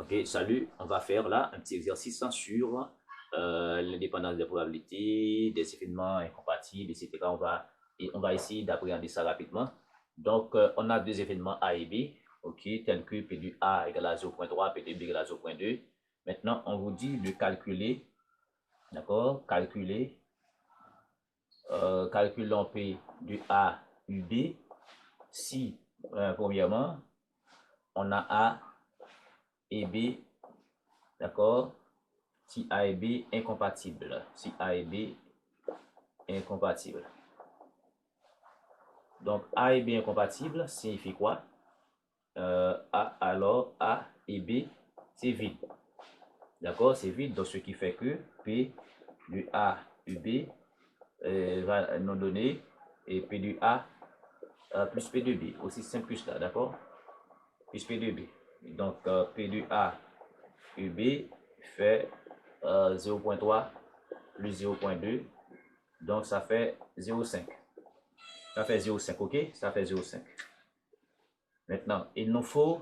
Ok, salut, on va faire là un petit exercice sur l'indépendance des probabilités, des événements incompatibles, etc. On va essayer d'appréhender ça rapidement. Donc, on a deux événements A et B, ok, tels que P du A égale à 0,3, P de B égale à 0,2. Maintenant, on vous dit de calculer, d'accord, calculons P du A UB si, premièrement, on a A et B, d'accord, si A et B incompatibles. Si A et B incompatibles. Donc, A et B incompatibles signifie quoi? Alors, A et B, c'est vide. D'accord? C'est vide, donc ce qui fait que P du A UB va nous donner et P du A plus P de B. Aussi simple que ça, d'accord? Plus P de B. Donc, P du A UB fait 0,3 plus 0,2. Donc, ça fait 0,5. Ça fait 0,5, ok? Ça fait 0,5. Maintenant, il nous faut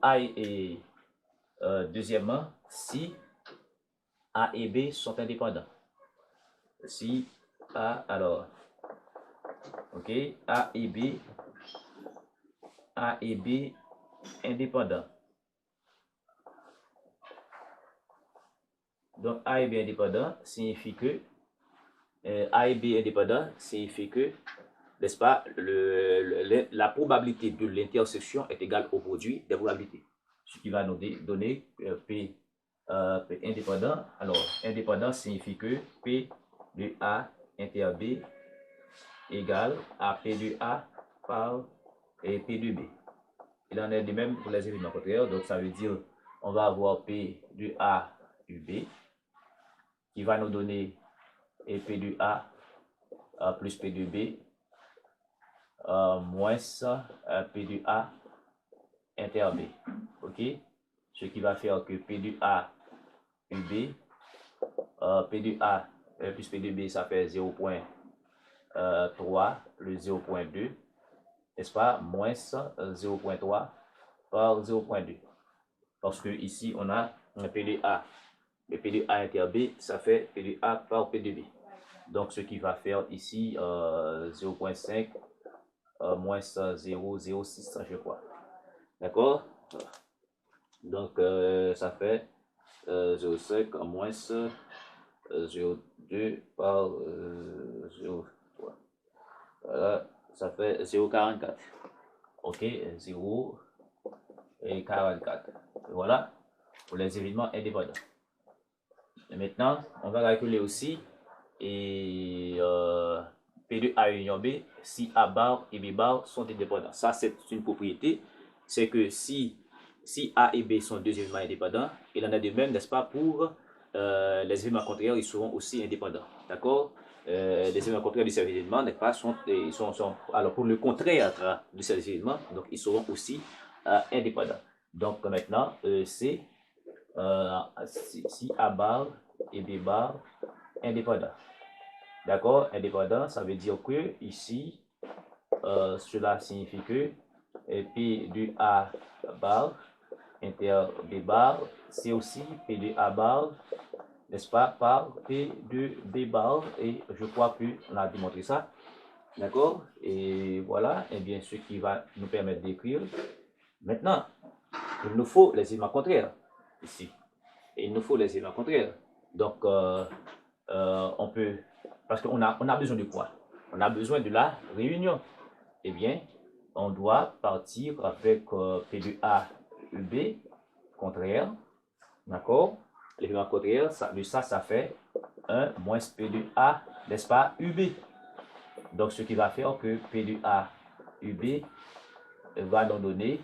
A et deuxièmement, si A et B sont indépendants. Si A, alors, ok, A et B indépendants. Donc, A et B indépendants signifie que A et B indépendants signifie que, n'est-ce pas, la probabilité de l'intersection est égale au produit des probabilités. Ce qui va nous donner P indépendant. Alors, indépendant signifie que P de A inter B égale à P de A par P de B. Il en est de même pour les éléments contraires. Donc, ça veut dire on va avoir P de A UB qui va nous donner P de A plus P de B moins P de A inter B. OK? Ce qui va faire que P de A UB, P de A plus P de B, ça fait 0,3 plus 0,2, n'est-ce pas? Moins 0,3 par 0,2. Parce que ici, on a un P de A. Le P de A inter B, ça fait P de A par P de B. Donc, ce qui va faire ici 0,5 moins 0,06, je crois. D'accord? Donc, ça fait 0,5 moins 0,2 par 0,3. Voilà, ça fait 0,44. Ok, 0,44. Voilà, pour les événements indépendants. Et maintenant, on va calculer aussi et P de A union B si A bar et B bar sont indépendants. Ça, c'est une propriété. C'est que si A et B sont deux événements indépendants, il en a de même, n'est-ce pas, pour les événements contraires, ils seront aussi indépendants. D'accord? Les événements contraires de ces événements, n'est-ce pas, alors pour le contraire de ces événements, donc ils seront aussi indépendants. Donc maintenant, c'est si A bar et B bar indépendants. D'accord? Indépendant, ça veut dire que ici, cela signifie que P de A bar inter B bar, c'est aussi P de A bar, n'est-ce pas, par P de B bar, et je crois qu'on a démontré ça. D'accord? Et voilà, et bien ce qui va nous permettre d'écrire. Maintenant, il nous faut les éléments contraires ici. Et il nous faut les éléments contraires. Donc, on peut, parce qu'on a besoin de quoi? On a besoin de la réunion. Eh bien, on doit partir avec P de A UB contraire. D'accord? L'élément contraire, ça fait 1 moins P de A, n'est-ce pas, UB. Donc, ce qui va faire que P de A UB va nous donner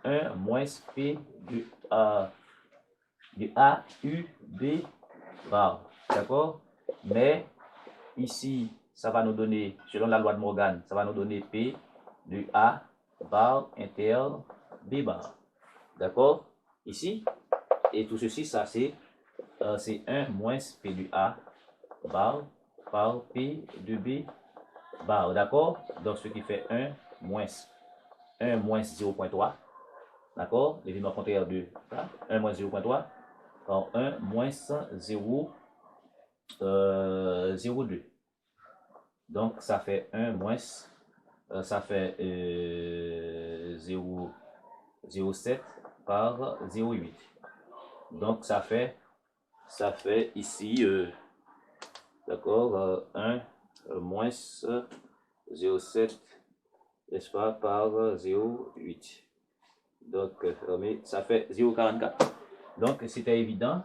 1 moins P de A UB bar. D'accord? Mais ici, ça va nous donner, selon la loi de Morgan, ça va nous donner P de A bar inter B bar. D'accord? Ici. Et tout ceci, ça c'est 1 moins P de A bar par P de B bar. D'accord? Donc ce qui fait 1 moins 0,3 D'accord? L'événement contraire de A, 1 moins 0.3 par 1 moins 0, 0,2. Donc, ça fait 1 moins, ça fait 0,7 par 0,8. Donc, ça fait ici, d'accord, 1 moins 0,7, n'est-ce pas, par 0,8. Donc, ça fait 0,44. Donc, c'était évident,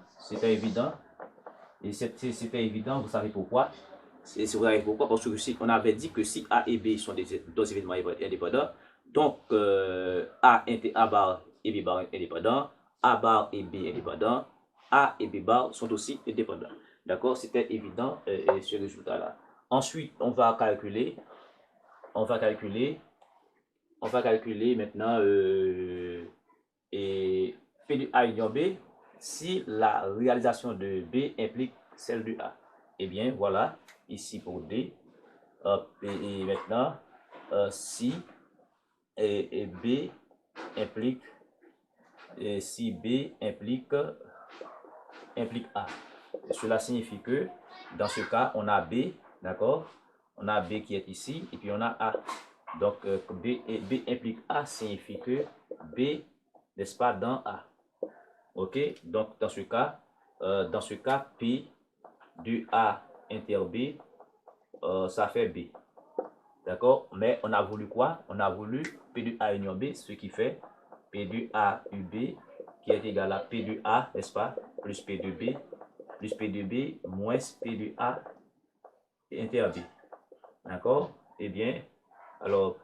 et c'était évident, vous savez pourquoi? Vous savez pourquoi? Parce que si on avait dit que si A et B sont deux événements indépendants, donc A bar et B bar indépendants, A bar et B indépendants, A et B bar sont aussi indépendants. D'accord? C'était évident ce résultat-là. Ensuite, on va calculer maintenant et P de A union B si la réalisation de B implique celle de A. Eh bien, voilà, ici pour D. Et maintenant, si et B implique, si B implique A. Cela signifie que dans ce cas, on a B, d'accord? On a B qui est ici et puis on a A. Donc, B implique A signifie que B, n'est-ce pas, dans A. Ok? Donc, dans ce cas, P du A inter B, ça fait B. D'accord? Mais on a voulu quoi? On a voulu P du A union B, ce qui fait P du A UB qui est égal à P du A, n'est-ce pas? Plus P de B, plus P de B, moins P du A inter B. D'accord? Eh bien, alors,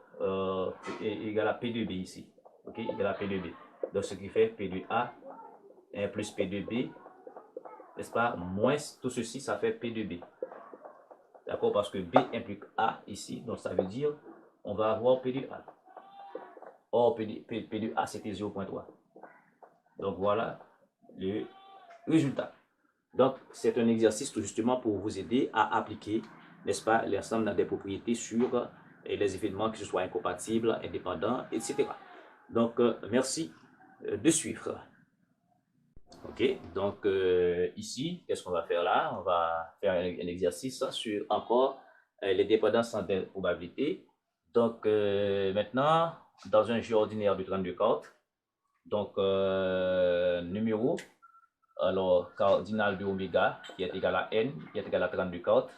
égal à P de B ici. Ok? Égal à P de B. Donc, ce qui fait P de A plus P de B, n'est-ce pas? Moins tout ceci, ça fait P de B. D'accord? Parce que B implique A ici, donc ça veut dire on va avoir P de A. Or, P de A, c'était 0.3. Donc, voilà le résultat. Donc, c'est un exercice tout justement pour vous aider à appliquer, n'est-ce pas, l'ensemble des propriétés sur les événements, que ce soit incompatibles, indépendants, etc. Donc, merci de suivre. Ok, donc ici, qu'est-ce qu'on va faire là? On va faire un exercice sur encore les dépendances sans probabilité. Donc, maintenant, dans un jeu ordinaire de 32 cartes, donc numéro, alors cardinal de oméga qui est égal à n, qui est égal à 32 cartes.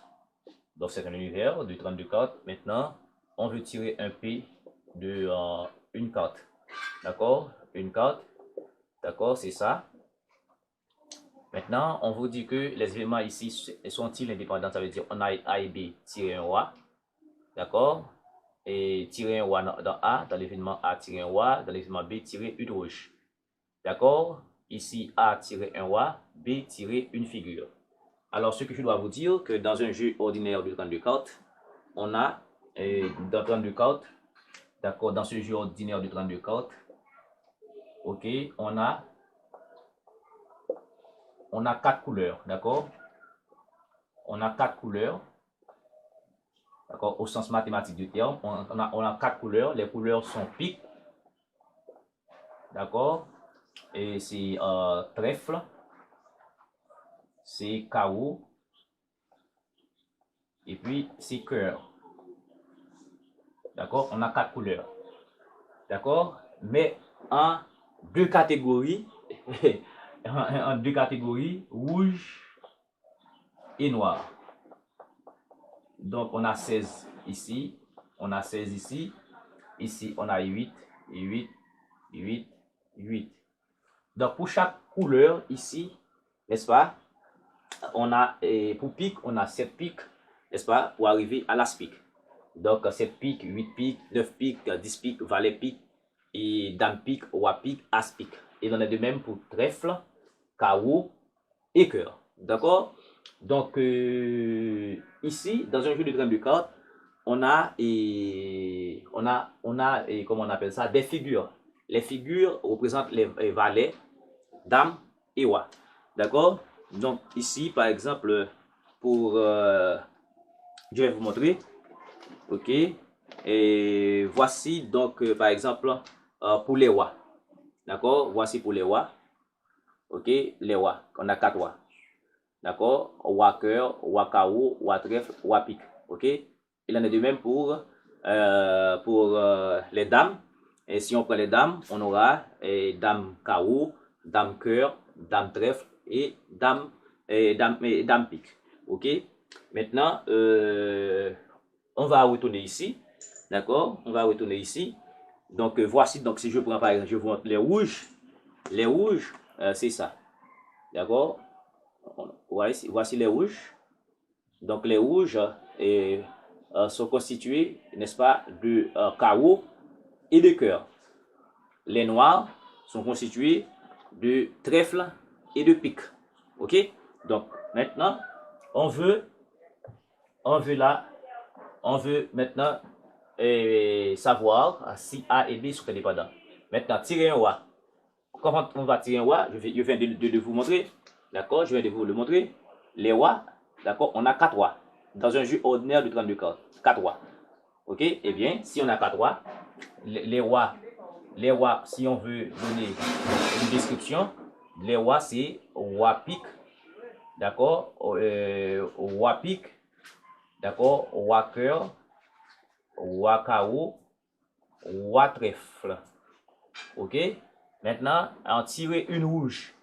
Donc, c'est un univers de 32 cartes. Maintenant, on veut tirer un P de une carte. D'accord? Une carte. D'accord, c'est ça. Maintenant, on vous dit que les éléments ici sont-ils indépendants? Ça veut dire on a A et B tirer un roi. D'accord? Et tirer un roi dans A, dans l'événement A tirer un roi, dans l'événement B tirer une roche. D'accord? Ici, A tirer un roi, B tirer une figure. Alors, ce que je dois vous dire, que dans un jeu ordinaire de 32 cartes, on a, dans 32 cartes, d'accord, dans ce jeu ordinaire de 32 cartes, ok, on a 4 couleurs, d'accord? On a 4 couleurs, d'accord, au sens mathématique du terme. On a 4 couleurs. Les couleurs sont pique, d'accord? Et c'est trèfle, c'est carreau, et puis c'est cœur. D'accord? On a 4 couleurs. D'accord? Mais en deux catégories, en deux catégories, rouge et noir. Donc, on a 16 ici, on a 16 ici, ici, on a 8, 8, 8, 8. Donc, pour chaque couleur ici, n'est-ce pas, on a, pour pique, on a 7 piques, n'est-ce pas, pour arriver à l'as pique. Donc, 7 piques, 8 piques, 9 piques, 10 piques, valet pique, et dame pique, roi pique, as pique. Et on est de même pour trèfle, carreau et cœur. D'accord? Donc, ici, dans un jeu de trame de cartes, on a, comment on appelle ça, des figures. Les figures représentent les valets, dames et rois. D'accord? Donc, ici, par exemple, pour, je vais vous montrer. Ok? Et voici donc, par exemple, pour les rois. D'accord? Voici pour les wa. Ok? Les wa. On a 4 wa. D'accord? Wa cœur, wa kao, wa trèfle, wa pique. Ok? Il en est de même pour les dames. Et si on prend les dames, on aura dame kao, dame cœur, dame trèfle et dame pique. Ok? Maintenant, on va retourner ici. D'accord? On va retourner ici. Donc, voici, donc si je prends par exemple, je vous montre les rouges. Les rouges, c'est ça. D'accord? Voici les rouges. Donc, les rouges sont constitués, n'est-ce pas, de carreaux et de cœur. Les noirs sont constitués de trèfle et de pique. Ok? Donc, maintenant, on veut maintenant savoir si A et B sont indépendants. Maintenant, tirer un wa. Comment on va tirer un wa? Je viens de vous montrer. D'accord? Je viens de vous le montrer. Les wa, d'accord? On a 4 wa. Dans un jeu ordinaire de 32 cartes. 4 wa. Ok? Eh bien, si on a 4 wa, les wa, si on veut donner une description, les wa, c'est wa pique. D'accord? Wa pique. D'accord? Wa cœur. Wa kao. Wa trèfle. Ok? Maintenant, en tirer une rouge.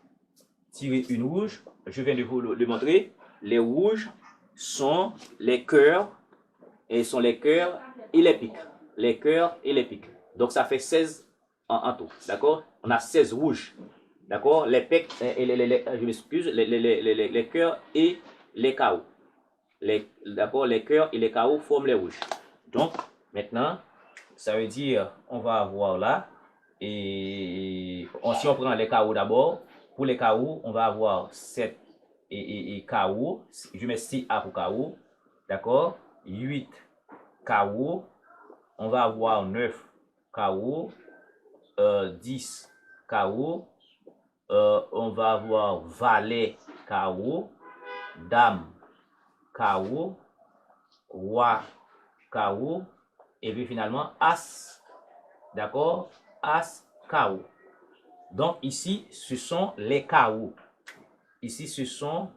Tirer une rouge, je viens de vous le montrer. Les rouges sont les cœurs et les piques. Les cœurs et les piques. Donc ça fait 16 en tout. D'accord? On a 16 rouges. D'accord? Les piques et je m'excuse, les cœurs et les KO. D'accord? Les cœurs et les KO forment les rouges. Donc, maintenant, ça veut dire, on va avoir là, et si on prend les KO d'abord, pour les KO, on va avoir 7 et KO. Je mets 6 A pour KO. D'accord? 8 KO. On va avoir 9 KO. 10 KO. On va avoir valet KO. Dame KO. Roi KO. Et puis finalement, As. D'accord? As KO. Donc ici, ce sont les KO. Ici, ce sont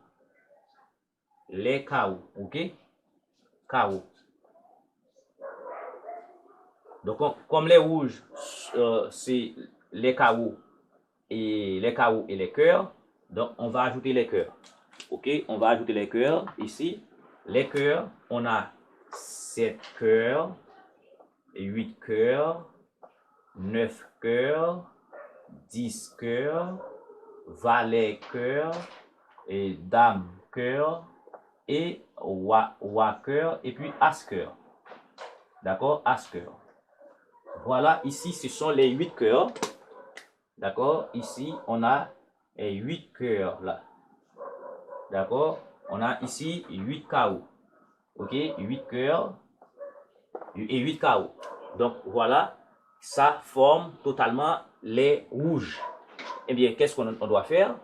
les KO. Ok? KO. Donc, comme les rouges, c'est les KO et les cœurs, donc on va ajouter les cœurs. Ok? On va ajouter les cœurs ici. Les cœurs, on a 7 cœurs, 8 cœurs, 9 cœurs, 10 cœurs, valet cœur, et dame cœur, et roi cœur, et puis as cœur. D'accord? As cœur. Voilà, ici, ce sont les 8 cœurs. D'accord? Ici, on a 8 cœurs là. D'accord? On a ici 8 KO. Ok? 8 cœurs et 8 KO. Donc, voilà, ça forme totalement les rouges. Eh bien, qu'est-ce qu'on doit faire?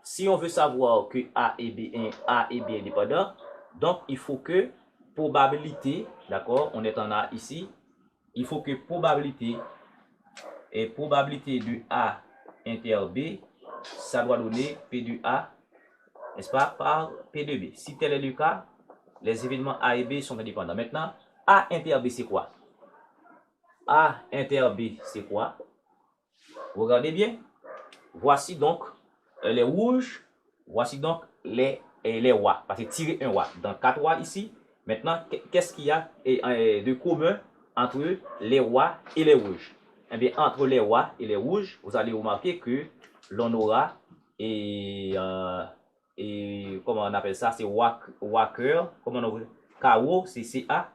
Si on veut savoir que A et B indépendants, donc il faut que probabilité, d'accord, on est en A ici, il faut que probabilité de A inter B, ça doit donner P de A, n'est-ce pas, par P de B. Si tel est le cas, les événements A et B sont indépendants. Maintenant, A inter B, c'est quoi? A inter B, c'est quoi? Regardez bien. Voici donc les rouges. Voici donc les rois. Parce que tirer un roi dans 4 rois ici. Maintenant, qu'est-ce qu'il y a de commun entre les rois et les rouges? Eh bien, entre les rois et les rouges, vous allez remarquer que l'on aura comment on appelle ça? C'est roi cœur. Comment on appelle? KO, c'est CA.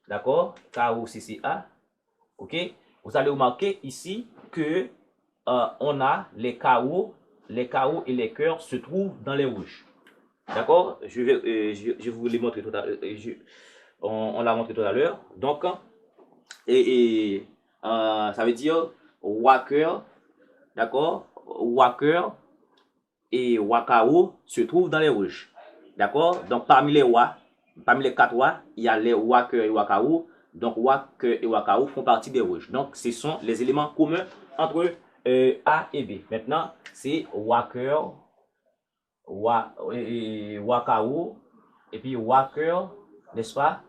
D'accord? KO, c'est CA. Ok? Vous allez remarquer ici que on a les KO et les cœurs se trouvent dans les rouges. D'accord? Je vais vous les montrer tout à l'heure. On l'a montré tout à l'heure. Donc, ça veut dire roi cœur, d'accord? Roi cœur et roi KO se trouvent dans les rouges. D'accord? Donc, parmi les 4 rois, il y a les roi cœur et roi KO. Donc, roi cœur et roi KO font partie des rouges. Donc, ce sont les éléments communs entre A et B. Maintenant, c'est Walker, Wakaru, et puis Walker, n'est-ce pas?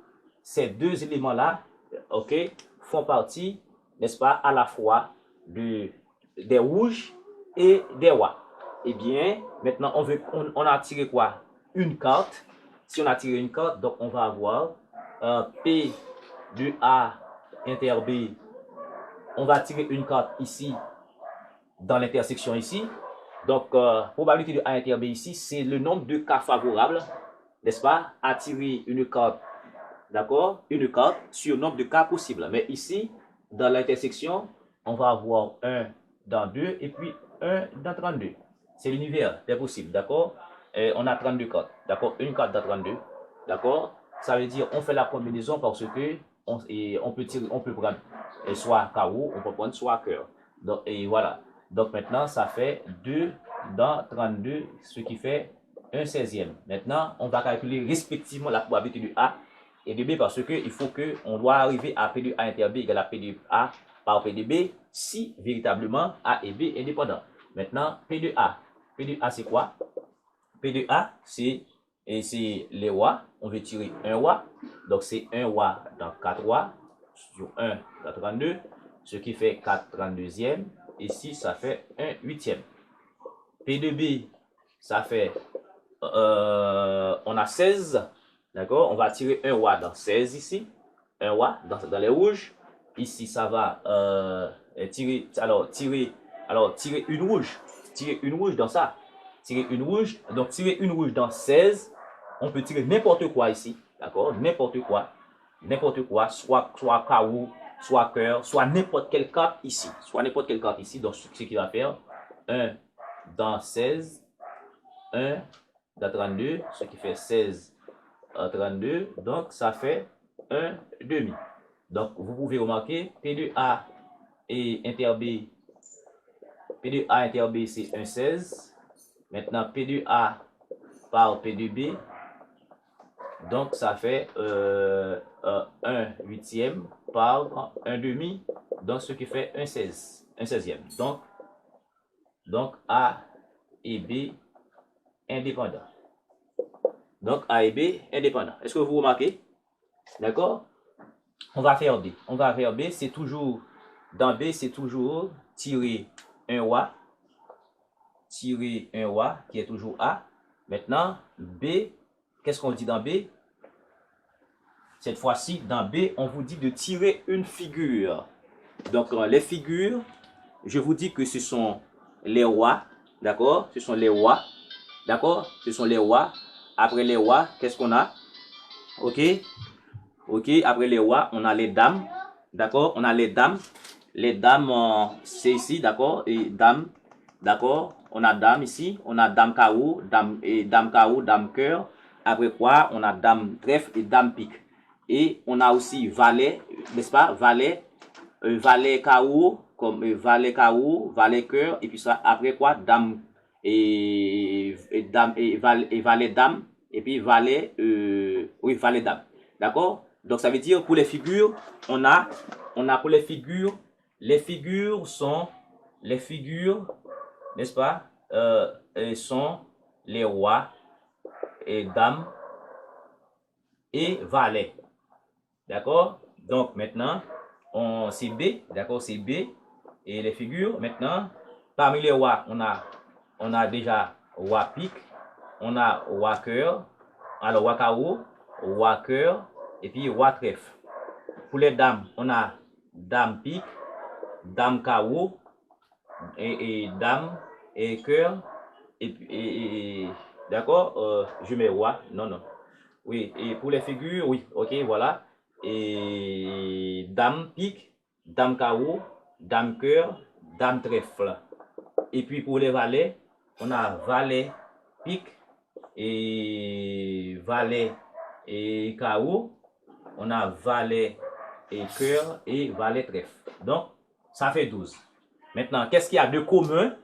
Ces deux éléments-là, ok, font partie, n'est-ce pas, à la fois des rouges et des Wa. Eh bien, maintenant, on a tiré quoi? Une carte. Si on a tiré une carte, donc on va avoir P de A inter B. On va tirer une carte ici, dans l'intersection ici. Donc, probabilité de A inter B ici, c'est le nombre de cas favorables, n'est-ce pas, à tirer une carte, d'accord, une carte sur le nombre de cas possibles. Mais ici, dans l'intersection, on va avoir 1 dans 2 et puis 1 dans 32. C'est l'univers des possibles, d'accord? On a 32 cartes, d'accord? Une carte dans 32, d'accord? Ça veut dire on fait la combinaison parce que on peut tirer, on peut prendre soit carreau, on peut prendre soit cœur. Donc, et voilà. Donc maintenant, ça fait 2 dans 32, ce qui fait 1/16e. Maintenant, on va calculer respectivement la probabilité de A et de B parce qu'il faut qu'on doit arriver à P de A inter B égale à P de A par P de B si véritablement A et B est indépendant. Maintenant, P de A. P de A, c'est quoi? P de A, c'est les Wa. On veut tirer un Wa. Donc, c'est 1 Wa dans 4 Wa sur 1 dans 32, ce qui fait 4 32e. Ici, ça fait 1 8e. P de B, ça fait, on a 16. D'accord? On va tirer un Wa dans 16 ici. Un Wa dans les rouges. Ici, ça va tirer une rouge. Tirer une rouge dans ça. Tirer une rouge. Donc, tirer une rouge dans 16. On peut tirer n'importe quoi ici. D'accord? N'importe quoi. N'importe quoi. Soit carreau, soit cœur, soit n'importe quelle carte ici. Soit n'importe quelle carte ici. Donc, ce qui va faire 1 dans 16. 1 dans 32. Ce qui fait 16 32. Donc, ça fait 1 demi. Donc, vous pouvez remarquer P de A et inter B. P de A inter B, c'est 1/16. Maintenant, P de A par P de B. Donc, ça fait 1 8e par 1 demi. Donc, ce qui fait 1/16e. Donc, A et B indépendants. Donc, A et B indépendants. Est-ce que vous remarquez? D'accord? On va faire B. On va faire B, c'est toujours, dans B, c'est toujours tirer un Wa. Tirer un Wa, qui est toujours A. Maintenant, B, qu'est-ce qu'on dit dans B? Cette fois-ci, dans B, on vous dit de tirer une figure. Donc, les figures, je vous dis que ce sont les Wa. D'accord? Ce sont les Wa. D'accord? Ce sont les Wa. Après les Wa, qu'est-ce qu'on a? Ok? Ok, après les Wa, on a les dames. D'accord? On a les dames. Les dames, c'est ici, d'accord? Et dames, d'accord? On a dame ici. On a dame carreau, dame cœur. Après quoi, on a dame trèfle et dame pique. Et on a aussi valet, n'est-ce pas? Valet, valet carreau, comme valet carreau, valet cœur. Et puis ça, après quoi, dame et valet dame. Et puis valet, oui, valet dame. D'accord? Donc, ça veut dire pour les figures, on a pour les figures sont, n'est-ce pas, sont les rois et dames et valets. D'accord? Donc, maintenant, c'est B, d'accord, c'est B et les figures. Maintenant, parmi les rois, on a déjà roi pique, on a roi cœur, alors roi carreau, roi cœur, et puis roi trèfle. Pour les dames, on a dame pique, dame carreau, et dame et cœur, et d'accord, je mets roi, non. Oui, et pour les figures, oui, ok, voilà. Et dame pique, dame carreau, dame cœur, dame trèfle. Et puis pour les valets, on a valet pique, et valet et carreau. On a valet et cœur et valet trèfle. Donc, ça fait 12. Maintenant, qu'est-ce qu'il y a de commun?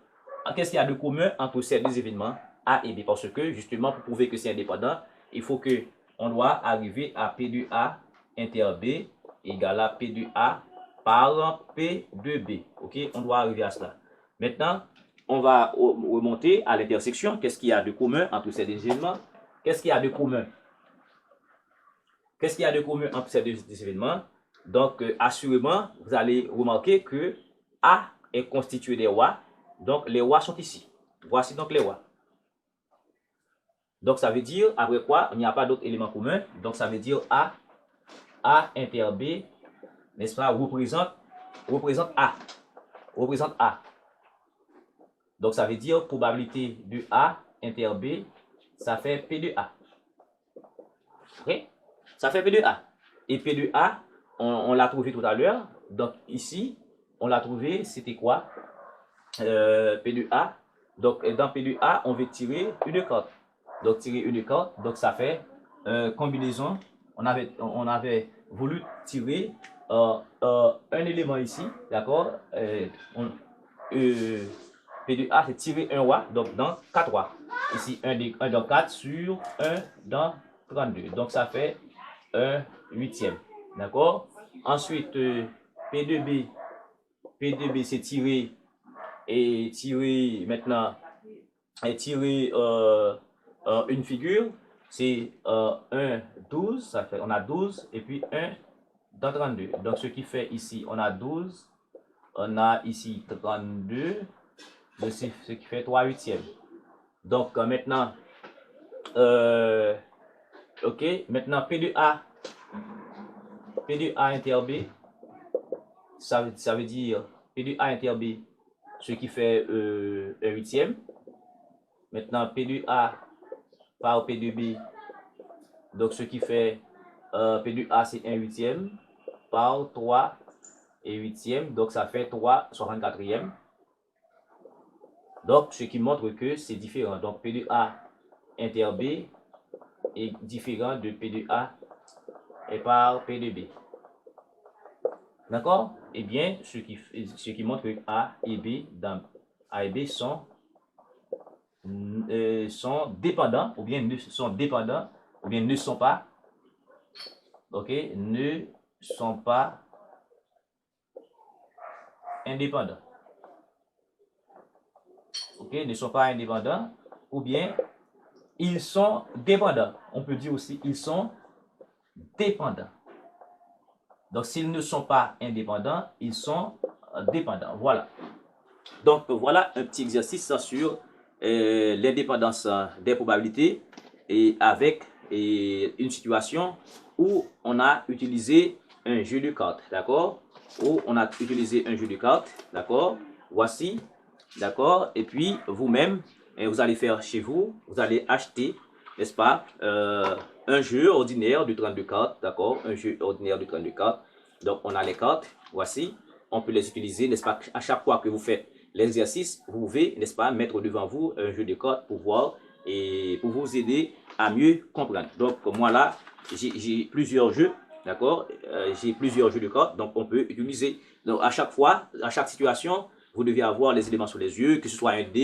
Qu'est-ce qu'il y a de commun entre ces deux événements A et B? Parce que, justement, pour prouver que c'est indépendant, il faut que on doit arriver à P de A inter B égale à P de A par P de B. Ok? On doit arriver à cela. Maintenant, on va remonter à l'intersection. Qu'est-ce qu'il y a de commun entre ces deux événements? Qu'est-ce qu'il y a de commun? Qu'est-ce qu'il y a de commun entre ces deux événements? Donc, assurément, vous allez remarquer que A est constitué des rois. Donc, les rois sont ici. Voici donc les rois. Donc, ça veut dire, après quoi, il n'y a pas d'autres éléments communs. Donc, ça veut dire A inter B, n'est-ce pas, représente A. Représente A. Donc, ça veut dire probabilité de A inter B, ça fait P de A. Ok? Ça fait P de A. Et P de A, on l'a trouvé tout à l'heure. Donc, ici, on l'a trouvé, c'était quoi? P de A. Donc, dans P de A, on veut tirer une carte. Donc, tirer une carte. Donc, ça fait combinaison. On avait voulu tirer un élément ici. D'accord? P de A, c'est tirer un roi. Donc, dans 4 rois. Ici, 1 dans 4 sur 1 dans 32. Donc, ça fait 1 huitième. D'accord? Ensuite, P2B, c'est tirer maintenant, tirer une figure, c'est 1, 12, ça fait, on a 12, et puis 1 dans 32. Donc, ce qui fait ici, on a 12, on a ici 32, ce qui fait 3 huitièmes. Donc, maintenant, ok, maintenant P de A inter B, ça veut dire P de A inter B, ce qui fait 1 huitième. Maintenant, P de A par P de B, donc ce qui fait P de A c'est 1 huitième par 3 et huitième, donc ça fait 3 64e. Donc, ce qui montre que c'est différent. Donc, P de A inter B est différent de P de A et par P de B. D'accord? Eh bien, ce qui montre que A et B sont dépendants, ou bien ne sont dépendants, ou bien ne sont pas, ok, ne sont pas indépendants. Ok, ne sont pas indépendants, ou bien ils sont dépendants. On peut dire aussi ils sont dépendants. Donc, s'ils ne sont pas indépendants, ils sont dépendants. Voilà. Donc, voilà un petit exercice sur l'indépendance des probabilités et avec une situation où on a utilisé un jeu de cartes. D'accord? Où on a utilisé un jeu de cartes. D'accord? Voici. D'accord? Et puis, vous-même, vous allez faire chez vous, vous allez acheter, n'est-ce pas, un jeu ordinaire de 32 cartes, d'accord? Un jeu ordinaire de 32 cartes. Donc, on a les cartes, voici. On peut les utiliser, n'est-ce pas? À chaque fois que vous faites l'exercice, vous pouvez, n'est-ce pas, mettre devant vous un jeu de cartes pour voir et pour vous aider à mieux comprendre. Donc, moi là, j'ai plusieurs jeux, d'accord? J'ai plusieurs jeux de cartes, donc on peut utiliser. Donc, à chaque fois, à chaque situation, vous devez avoir les éléments sous les yeux, que ce soit un dé,